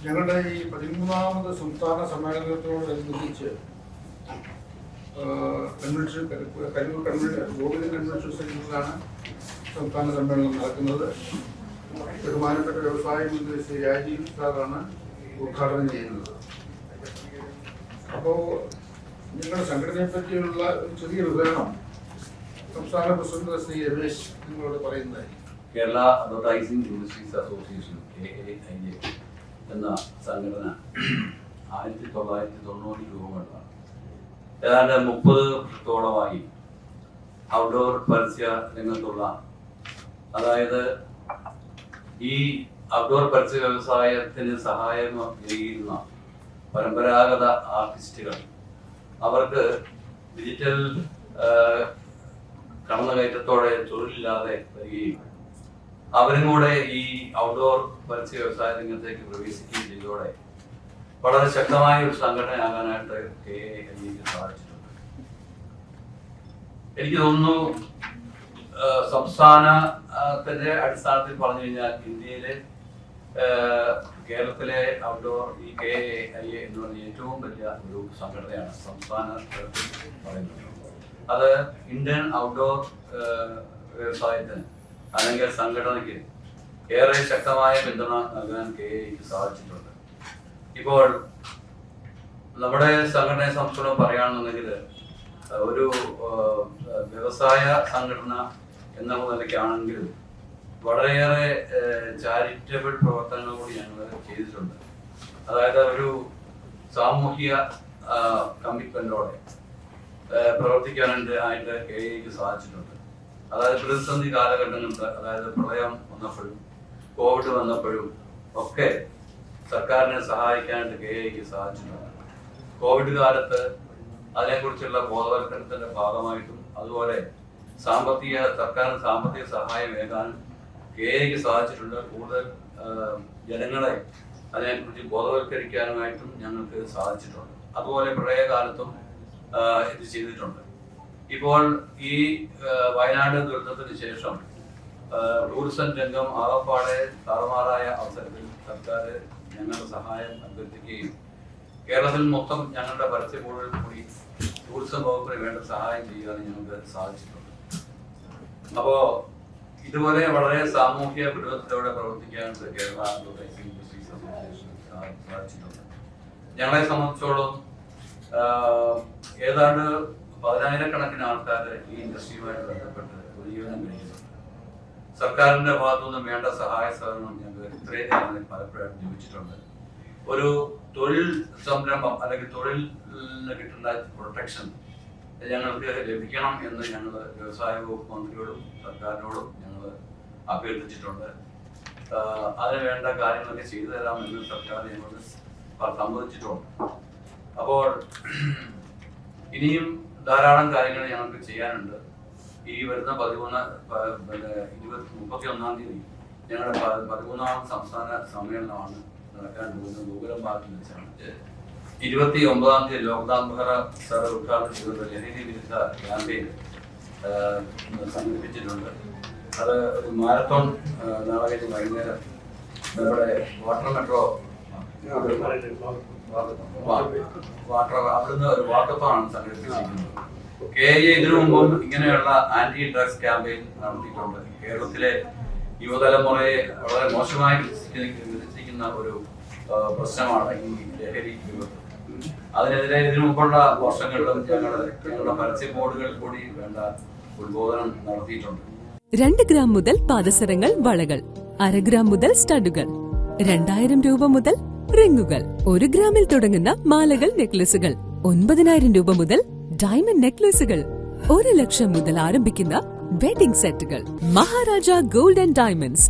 ഞങ്ങളുടെ ഈ 13ാമത് സംസ്ഥാന സമ്മേളനത്തോടനുബന്ധിച്ച് convention Karur convention Gokulam convention സെന്ററിലാണ് സംസ്ഥാന സമ്മേളനം നടക്കുന്നത്. ബഹുമാനപ്പെട്ട വ്യവസായ മന്ത്രി ശ്രീ രാജീവ് സാറാണ് ഉദ്ഘാടനം ചെയ്യുന്നത്. അപ്പോൾ നിങ്ങളുടെ സംഘടനയെ പറ്റിയുള്ള ഒരു ചെറിയ വിവരണം സംസ്ഥാന പ്രസിഡന്റ് ശ്രീ രമേശ് നിങ്ങളോട് പറയുന്നതായി. Kerala advertising industries association KAIA എന്ന സംഘടന 1990 രൂപകൊണ്ടതാണ്. ഏതാണ്ട് 30 വർഷത്തോളമായി ഔട്ട്ഡോർ പരസ്യ രംഗത്തുള്ള, അതായത് ഈ ഔട്ട്ഡോർ പരസ്യ വ്യവസായത്തിന് സഹായം ചെയ്യുന്ന പരമ്പരാഗത ആർട്ടിസ്റ്റുകൾ, അവർക്ക് ഡിജിറ്റൽ കടന്നുകയറ്റത്തോടെ തൊഴിലില്ലാതെ വരികയും അവരും കൂടെ ഈ ഔട്ട്ഡോർ പരസ്യ വ്യവസായ രംഗത്തേക്ക് പ്രവേശിക്കുകയും ചെയ്തതോടെ വളരെ ശക്തമായ ഒരു സംഘടനയാകാനായിട്ട് KAIA സാധിച്ചിട്ടുണ്ട്. എനിക്ക് തോന്നുന്നു സംസ്ഥാനത്തിന്റെ അടിസ്ഥാനത്തിൽ പറഞ്ഞു കഴിഞ്ഞാൽ ഇന്ത്യയിലെ കേരളത്തിലെ ഔട്ട്ഡോർ ഈ KAIA എന്ന് പറഞ്ഞ ഏറ്റവും വലിയ ഒരു സംഘടനയാണ് സംസ്ഥാന തലത്തിൽ പറയുന്നത്. അത് ഇന്ത്യൻ ഔട്ട്ഡോർ വ്യവസായത്തിന് അല്ലെങ്കിൽ സംഘടനയ്ക്ക് ഏറെ ശക്തമായ പിന്തുണ നൽകാൻ KAIA സാധിച്ചിട്ടുണ്ട്. ഇപ്പോൾ നമ്മുടെ സംഘടനയെ സംബന്ധിച്ചോളം പറയുകയാണെന്നുണ്ടെങ്കിൽ ഒരു വ്യവസായ സംഘടന എന്നുള്ള നിലയ്ക്കാണെങ്കിൽ വളരെയേറെ ചാരിറ്റബിൾ പ്രവർത്തനങ്ങൾ കൂടി ഞങ്ങൾ ചെയ്തിട്ടുണ്ട്. അതായത് ഒരു സാമൂഹിക കമ്മിറ്റ്മെന്റോടെ പ്രവർത്തിക്കാനായിട്ട് KAIA സാധിച്ചിട്ടുണ്ട്. അതായത് പ്രതിസന്ധി കാലഘട്ടങ്ങളിൽ, അതായത് പ്രളയം വന്നപ്പോഴും കോവിഡ് വന്നപ്പോഴും ഒക്കെ സർക്കാരിനെ സഹായിക്കാനായിട്ട് KAIA സാധിച്ചിട്ടുണ്ട്. കോവിഡ് കാലത്ത് അതിനെക്കുറിച്ചുള്ള ബോധവൽക്കരണത്തിന്റെ ഭാഗമായിട്ടും അതുപോലെ സർക്കാരിന് സാമ്പത്തിക സഹായം ഏകാനും KAIA സാധിച്ചിട്ടുണ്ട്. കൂടുതൽ ജനങ്ങളെ അതിനെക്കുറിച്ച് ബോധവൽക്കരിക്കാനുമായിട്ടും ഞങ്ങൾക്ക് സാധിച്ചിട്ടുണ്ട്. അതുപോലെ പ്രളയകാലത്തും ഇത് ചെയ്തിട്ടുണ്ട്. ഇപ്പോൾ ഈ വയനാട് ദുരന്തത്തിന് ശേഷം ടൂറിസം രംഗം ആകപ്പാടെ താറുമാറായ അവസരത്തിൽ സർക്കാർ ഞങ്ങളുടെ സഹായം അഭ്യർത്ഥിക്കുകയും കേരളത്തിൽ മൊത്തം ഞങ്ങളുടെ പരസ്യ ബോർഡുകളിൽ കൂടി ടൂറിസം വകുപ്പിന് വേണ്ട സഹായം ചെയ്യാൻ ഞങ്ങൾക്ക് സാധിച്ചിട്ടുണ്ട്. അപ്പോൾ ഇതുപോലെ വളരെ സാമൂഹ്യ പ്രതിബദ്ധതയോടെ പ്രവർത്തിക്കാൻ കേരള അഡ്വർടൈസിംഗ് ഇൻഡസ്ട്രീസ് അസോസിയേഷൻ സാധിച്ചിട്ടുണ്ട്. ഞങ്ങളെ സംബന്ധിച്ചോളം ഏതാണ്ട് 10,000-കണക്കിന് ആൾക്കാർ ഈ ഇൻഡസ്ട്രിയുമായിട്ട് ബന്ധപ്പെട്ട് ഉപജീവനം കഴിയുന്നുണ്ട്. സർക്കാരിന്റെ ഭാഗത്തുനിന്നും വേണ്ട സഹായ സഹകരണം ഞങ്ങൾ ഇത്രയും കാലങ്ങളിൽ പലപ്പോഴായിട്ട് ലഭിച്ചിട്ടുണ്ട്. ഒരു തൊഴിൽ സംരംഭം അല്ലെങ്കിൽ തൊഴിലിന് കിട്ടുന്ന പ്രൊട്ടക്ഷൻ ഞങ്ങൾക്ക് ലഭിക്കണം എന്ന് ഞങ്ങൾ വ്യവസായ വകുപ്പ് മന്ത്രിയോടും സർക്കാരിനോടും ഞങ്ങൾ അഭ്യർത്ഥിച്ചിട്ടുണ്ട്. അതിന് വേണ്ട കാര്യങ്ങളൊക്കെ ചെയ്തു തരാമെന്ന് സർക്കാർ ഞങ്ങളോട് സമ്മതിച്ചിട്ടുണ്ട്. അപ്പോൾ ഇനിയും ധാരാളം കാര്യങ്ങൾ ഞങ്ങൾക്ക് ചെയ്യാനുണ്ട്. ഈ വരുന്ന 31-ാം തീയതി ഞങ്ങളുടെ 13ാം സംസ്ഥാന സമ്മേളനമാണ് നടക്കാൻ പോകുന്നത്. ഗോകുലം പാർക്കിൽ വെച്ചാണ്. 29-ാം തീയതി ലോക്നാഥ് ബെഹ്റ സാർ ഉദ്ഘാടനം ചെയ്തുകൊണ്ട് ലഹരി വിരുദ്ധ ക്യാമ്പയിൻ സംഘടിപ്പിച്ചിട്ടുണ്ട്. അത് ഒരു മാരത്തോൺ നാളെ കഴിഞ്ഞ് വൈകുന്നേരം നമ്മുടെ വാട്ടർ മെട്രോ അവിടുന്ന് ഒരു വാക്കത്തോണാണ് സംഘടിപ്പിച്ചിരിക്കുന്നത്. KAIA ഇതിനു മുമ്പും ഇങ്ങനെയുള്ള ആന്റി ഡ്രഗ്സ് ക്യാമ്പയിൻ നടത്തിയിട്ടുണ്ട്. കേരളത്തിലെ യുവതലമുറയെ വളരെ മോശമായി വികസിക്കുന്ന ഒരു പ്രശ്നമാണ് ഈ ലഹരി വിപത്ത്. അതിനെതിരെ ഇതിനു മുമ്പുള്ള വർഷങ്ങളിലും ഞങ്ങളുടെ പരസ്യ ബോർഡുകളിൽ കൂടി വേണ്ട ഉത്ബോധനം നടത്തിയിട്ടുണ്ട്. 2 ഗ്രാം മുതൽ പാദസരങ്ങൾ, വളകൾ, 1/2 ഗ്രാം മുതൽ സ്റ്റഡുകൾ, 2000 രൂപ മുതൽ റിങ്ങുകൾ, 1 ഗ്രാമിൽ തുടങ്ങുന്ന മാലകൾ, നെക്ലസുകൾ, 9,000 രൂപ മുതൽ ഡയമണ്ട് നെക്ലസുകൾ, 1 ലക്ഷം മുതൽ ആരംഭിക്കുന്ന വെഡിംഗ് സെറ്റുകൾ. Maharaja gold and diamonds,